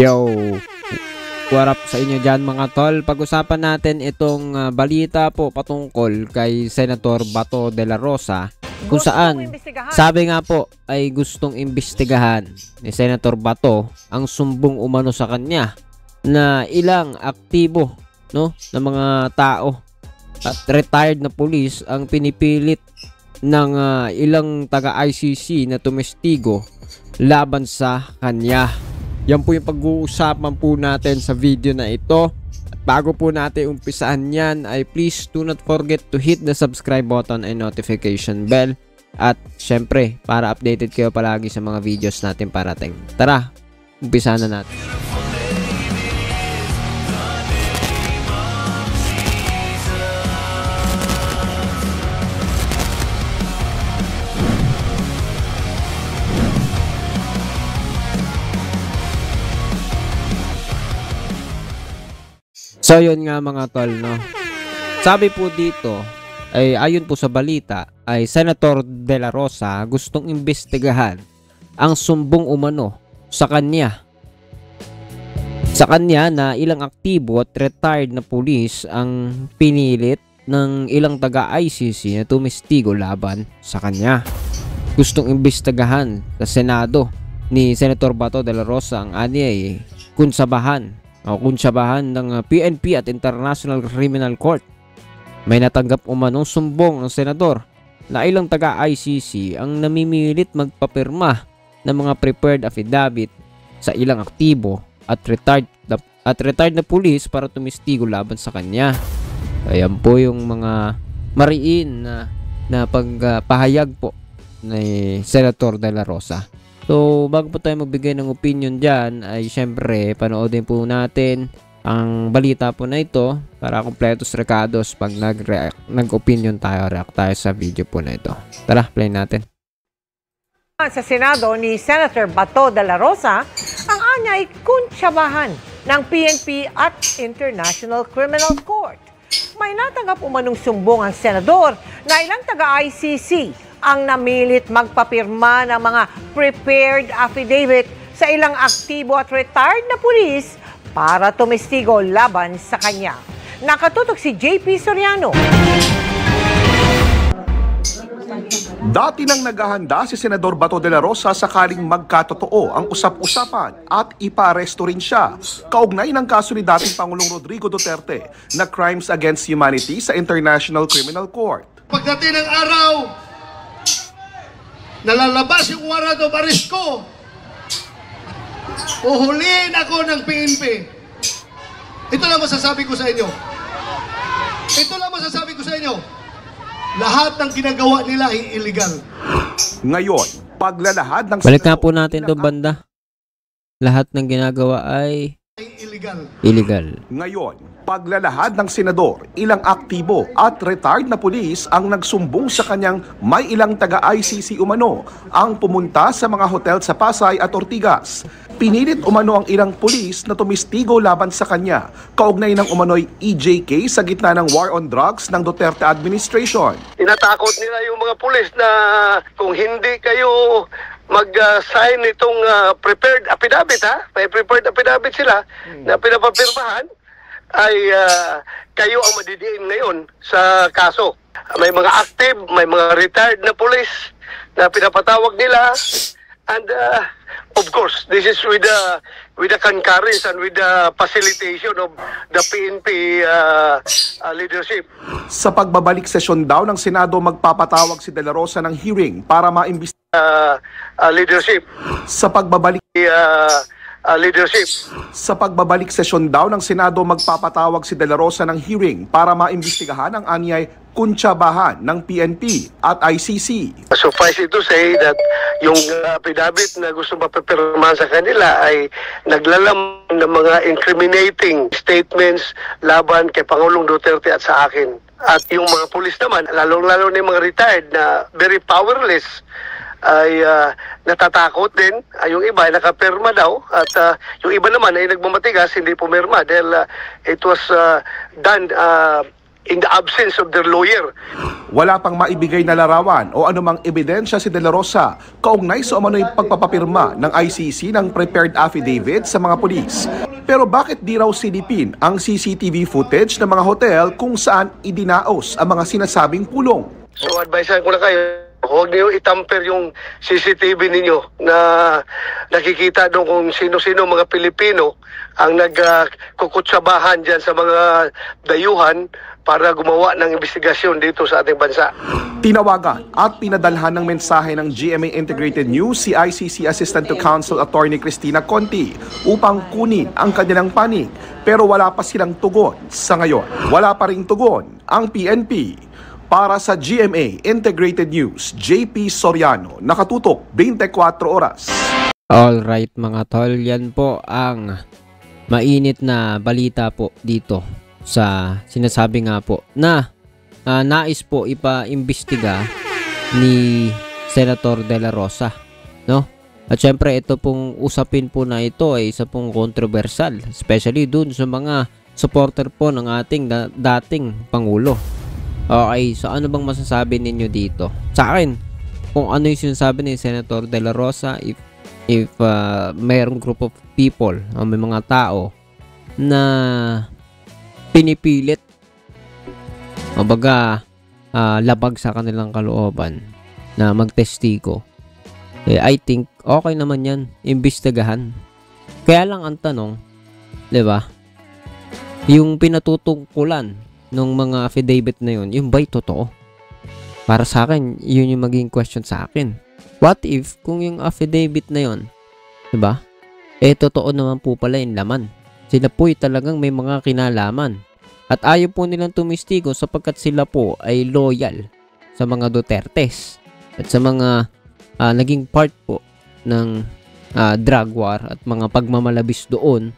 Yo, what up sa inyo dyan mga tol? Pag-usapan natin itong balita po patungkol kay Senator Bato de la Rosa, kung saan sabi nga po ay gustong imbestigahan ni Senator Bato ang sumbong umano sa kanya na ilang aktibo ng mga tao at retired na pulis ang pinipilit ng ilang taga-ICC na tumestigo laban sa kanya. Yan po yung pag-uusapan po natin sa video na ito. At bago po natin umpisahan yan ay please do not forget to hit the subscribe button and notification bell. At syempre, para updated kayo palagi sa mga videos natin parating. Tara, umpisahan na natin. So yun nga mga tol, sabi po dito ay ayon po sa balita ay Senator de la Rosa gustong imbestigahan ang sumbong umano sa kanya na ilang aktibo at retired na pulis ang pinilit ng ilang taga-ICC na tumestigo laban sa kanya. Gustong imbestigahan sa Senado ni Senator Bato de la Rosa ang anyay kunsabahan ng PNP at International Criminal Court. May natanggap umanong sumbong ang senador na ilang taga-ICC ang namimilit magpapirma ng mga prepared affidavit sa ilang aktibo at retired na pulis para tumestigo laban sa kanya. Ayan po yung mga mariin na pagpahayag po ni Senator de la Rosa. So, bago po tayo magbigay ng opinion dyan, ay syempre, panoodin po natin ang balita po na ito para kompletos rekados pag nag-opinion tayo, react tayo sa video po na ito. Tara, play natin. Sa Senado ni Senator Bato de la Rosa, ang anyay kuntsabahan ng PNP at International Criminal Court. May natanggap umanong sumbong ang senador na ilang taga-ICC ang namilit magpapirma ng mga prepared affidavit sa ilang aktibo at retired na pulis para tumestigo laban sa kanya. Nakatutok si JP Soriano. Dati nang naghahanda si Senador Bato de la Rosa sakaling magkatotoo ang usap-usapan at ipa-aresto rin siya kaugnay ng kaso ni dating Pangulong Rodrigo Duterte na crimes against humanity sa International Criminal Court. Pagdating ng araw, nalalabas yung warrant of arrest ko. Uhulihin ako ng PNP. Ito lang masasabi ko sa inyo. Lahat ng ginagawa nila ay illegal. Ngayon, paglalahad ng balik nga po natin doon banda. Lahat ng ginagawa ay illegal. Ngayon, paglalahad ng senador, ilang aktibo at retired na pulis ang nagsumbong sa kanyang may ilang taga-ICC umano ang pumunta sa mga hotel sa Pasay at Ortigas. Pinilit umano ang ilang pulis na tumistigo laban sa kanya, kaugnay ng umano'y EJK sa gitna ng war on drugs ng Duterte administration. Tinatakot nila yung mga pulis na kung hindi kayo mag-sign itong prepared affidavit, may prepared affidavit sila na pinapapirmahan, ay kayo ang madidiin ngayon sa kaso. May mga active, may mga retired na police na pinapatawag nila, and of course, this is with the concurrence and with the facilitation of the PNP leadership. Sa pagbabalik sesyon daw ng Senado, magpapatawag si De La Rosa ng hearing para maimbestigahan leadership. Sa pagbabalik sesyon daw ng Senado, magpapatawag si De La Rosa ng hearing para maimbestigahan ang anyay kuntsabahan ng PNP at ICC. Suffice it to say that yung affidavit na gusto mapapirmahan sa kanila ay naglalam ng mga incriminating statements laban kay Pangulong Duterte at sa akin. At yung mga pulis naman, lalong-lalo na yung mga retired na very powerless, ay natatakot din. Yung iba ay nakapirma daw at yung iba naman ay nagmamatigas, hindi pumirma dahil it was done in the absence of their lawyer. Wala pang maibigay na larawan o anumang ebidensya si De La Rosa kaugnay sa umano'y pagpapapirma ng ICC ng prepared affidavit sa mga pulis. Pero bakit di raw silipin ang CCTV footage ng mga hotel kung saan idinaos ang mga sinasabing pulong? So advisean ko na kayo, huwag niyo itamper yung CCTV ninyo na nakikita doon kung sino-sino mga Pilipino ang nagkukutsabahan dyan sa mga dayuhan para gumawa ng investigasyon dito sa ating bansa. Tinawagan at pinadalhan ng mensahe ng GMA Integrated News si ICC Assistant to Counsel Attorney Cristina Conti upang kunin ang kanilang panig, pero wala pa silang tugon sa ngayon. Wala pa ring tugon ang PNP. Para sa GMA Integrated News, JP Soriano, nakatutok 24 oras. Alright mga tol, yan po ang mainit na balita po dito sa sinasabi nga po na nais po ipa-imbestiga ni Senator De La Rosa, no? At syempre ito pong usapin po na ito ay isa pong controversial, especially dun sa mga supporter po ng ating dating Pangulo. Okay, so ano bang masasabi ninyo dito? Sa akin, kung ano yung sinasabi ni Senator De La Rosa, if mayroong group of people o may mga tao na pinipilit o baga labag sa kanilang kalooban na magtestigo, I think okay naman yan, imbestigahan. Kaya lang ang tanong, di ba, yung pinatutungkulan nung mga affidavit na yun, yung ba'y totoo? Para sa akin, yun yung maging question sa akin. What if kung yung affidavit na yun, di ba, totoo naman po pala yung laman. Sila po'y talagang may mga kinalaman. At ayaw po nilang tumistigo sapagkat sila po ay loyal sa mga Dutertes. At sa mga naging part po ng drug war at mga pagmamalabis doon,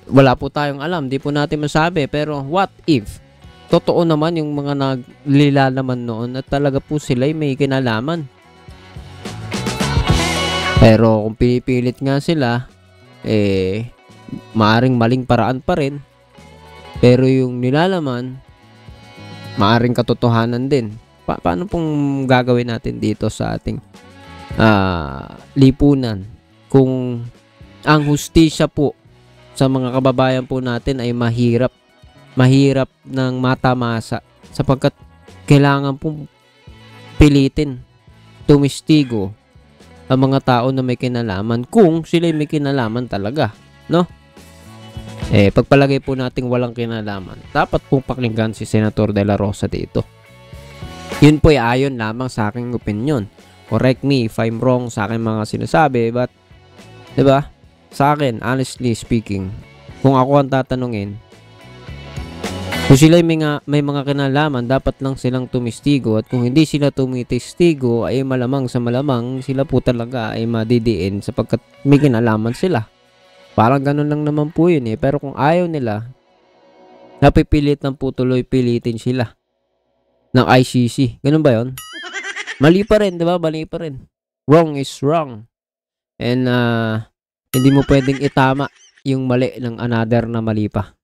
wala po tayong alam. Di po natin masabi. Pero what if totoo naman yung mga naglilalaman noon at talaga po sila ay may kinalaman? Pero kung pinipilit nga sila, maaring maling paraan pa rin, pero yung nilalaman maaring katotohanan din. Paano pong gagawin natin dito sa ating lipunan kung ang hustisya po sa mga kababayan po natin ay mahirap ng matamasa, sapagkat kailangan pong pilitin tumistigo ang mga tao na may kinalaman kung sila may kinalaman talaga, no? Pagpalagay po nating walang kinalaman, dapat pong pakinggan si Senator De La Rosa dito. Yun po ay ayon lamang sa aking opinion. Correct me if I'm wrong sa aking mga sinasabi, but diba, sa akin, honestly speaking, kung ako ang tatanungin, kung sila may mga kinalaman, dapat lang silang tumistigo. At kung hindi sila tumitistigo, ay malamang sa malamang sila po talaga ay madidiin sapagkat may kinalaman sila. Parang ganun lang naman po yun . Pero kung ayaw nila, napipilit ng po tuloy pilitin sila ng ICC. Ganun ba yun? Mali pa rin, diba? Mali pa rin. Wrong is wrong. And hindi mo pwedeng itama yung mali ng another na mali pa.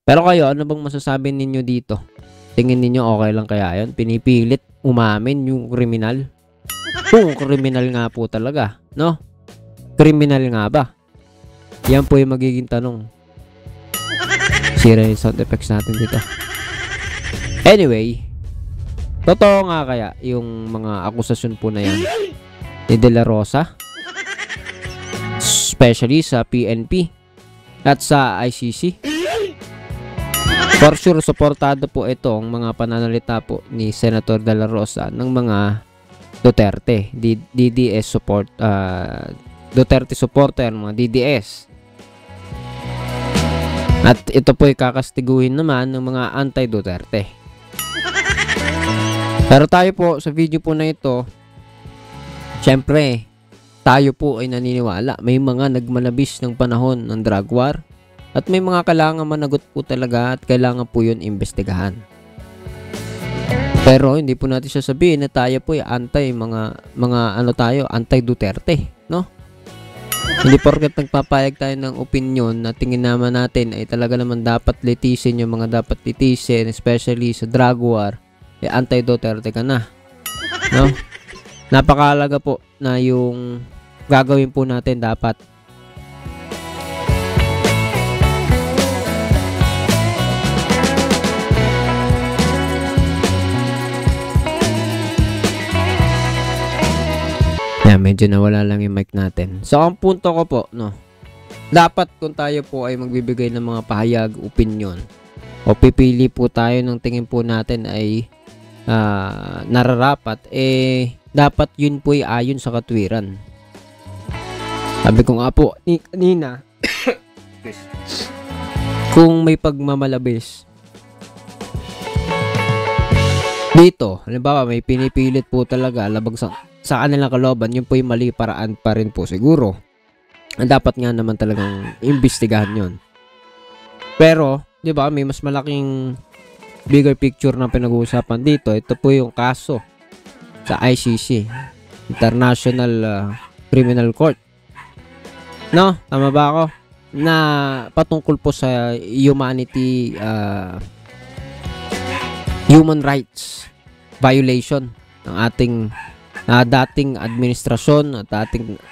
Pero kayo, ano bang masasabi ninyo dito? Tingin ninyo okay lang kaya yun? Pinipilit umamin yung kriminal? Kung kriminal nga po talaga, no? Kriminal nga ba? Yan po yung magiging tanong. Sira yung sound effects natin dito. Anyway, totoo nga kaya yung mga akusasyon po na yan ni De La Rosa? Especially sa PNP at sa ICC? For sure, supportado po itong mga pananalita po ni Senator De La Rosa ng mga Duterte, DDS support, Duterte supporter, mga DDS. At ito po ay kakastiguhin naman ng mga anti-Duterte. Pero tayo po, sa video po na ito, syempre, tayo po ay naniniwala. May mga nagmanabis ng panahon ng drug war. At may mga kailangan managot po talaga at kailangan po yun imbestigahan. Pero hindi po natin sasabihin na tayo po ay anti-Duterte, no? Hindi porket nagpapayag tayo ng opinion na tingin naman natin ay talaga naman dapat litisin yung mga dapat litisin, especially sa drug war, anti-Duterte ka na. No? Napakahalaga po na yung gagawin po natin dapat. Medyo nawala lang yung mic natin. So, ang punto ko po, no, dapat kung tayo po ay magbibigay ng mga pahayag, opinion, o pipili po tayo ng tingin po natin ay nararapat, dapat yun po ay ayon sa katwiran. Sabi ko nga po, kanina, kung may pagmamalabis dito, halimbawa may pinipilit po talaga labag sa kanilang kalooban, yun po yung mali, paraan pa rin po siguro. Dapat nga naman talagang imbestigahan yun. Pero, di ba, may mas malaking bigger picture na pinag-uusapan dito. Ito po yung kaso sa ICC, International Criminal Court. No? Tama ba ako? Na patungkol po sa human rights violation ng ating dating administrasyon at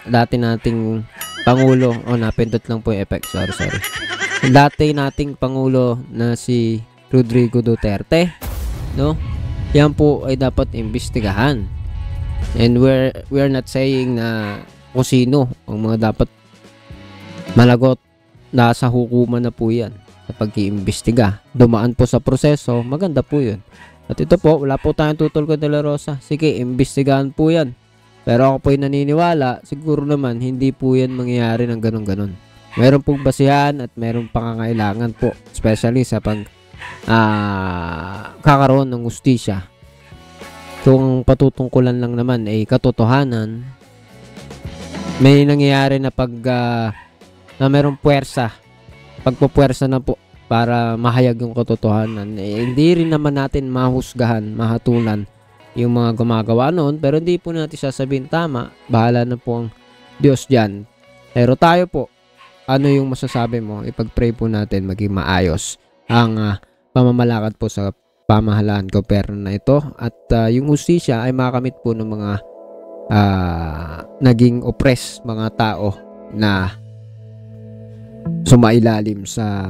dati nating Pangulo. Napindot lang po yung effect. Sorry. Dati nating Pangulo na si Rodrigo Duterte. No? Yan po ay dapat imbestigahan. And we're not saying na kung sino ang mga dapat malagot. Nasa hukuman na po yan sa pag-iimbestiga. Dumaan po sa proseso, maganda po yun. At ito po, wala po tayong tutol ko de la Rosa. Sige, imbestigahan po yan. Pero ako po yung naniniwala, siguro naman, hindi po yan mangyayari ng ganun-ganun. Meron pong basihan at meron pangangailangan po. Especially sa kakaroon ng hustisya. Kung patutungkulan lang naman ay katotohanan, may nangyayari na na merong puwersa. Pagpupuwersa na po para mahayag yung katotohanan. Hindi rin naman natin mahusgahan, mahatulan yung mga gumagawa noon, pero hindi po natin sasabihin tama. Bahala na po ang Diyos dyan. Pero tayo po, ano yung masasabi mo? Ipag-pray po natin maging maayos ang pamamalakad po sa pamahalaan gobyerno na ito, at yung hustisya ay makamit po ng mga naging oppressed mga tao na sumailalim sa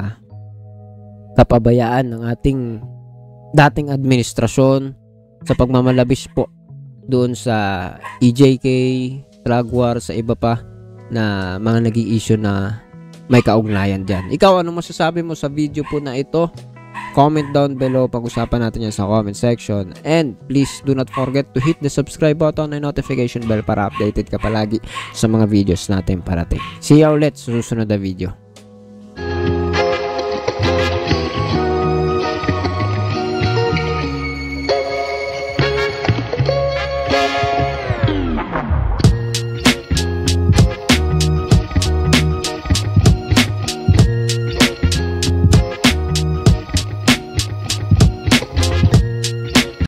kapabayaan ng ating dating administrasyon sa pagmamalabis po doon sa EJK, drug war, sa iba pa na mga naging issue na may kaugnayan dyan. Ikaw, ano masasabi mo sa video po na ito? Comment down below, pag-usapan natin yan sa comment section. And please do not forget to hit the subscribe button and notification bell para updated ka palagi sa mga videos natin parating. See you ulit sa susunod na video.